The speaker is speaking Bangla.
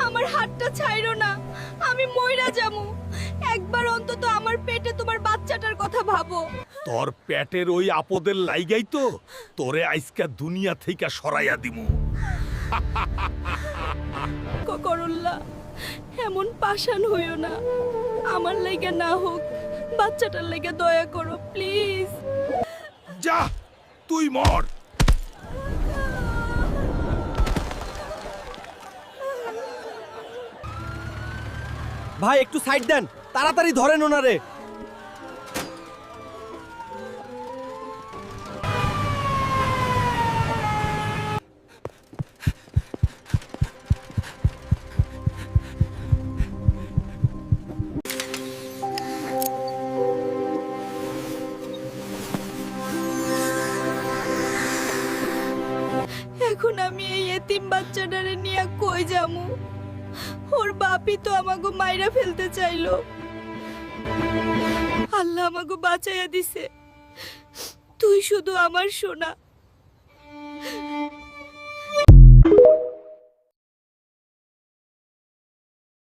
আমার হাতটা ছাইরো না, আমি মইরা যামু। একবার অন্তত আমার পেটে তোমার বাচ্চাটার কথা ভাবো। তোর পেটের ওই আপদের লাইগাই তো তোরে আইজকা দুনিয়া থেকে সরাইয়া দিমু। করল্লা, এমন পাষাণ হইও না। আমার লাইগা না হোক, বাচ্চাটার লাইগা দয়া করো প্লিজ। যা তুই মর। ভাই একটু সাইড দেন, তাড়াতাড়ি ধরেন ওনারে। এখন আমি এই এতিম বাচ্চাটারে নিয়ে কই যামু? ওর বাপই তো আমাগো মাইরা ফেলতে চাইলো। আল্লাহ আমাগো বাঁচাইয়া দিছে। তুই শুধু আমার সোনা,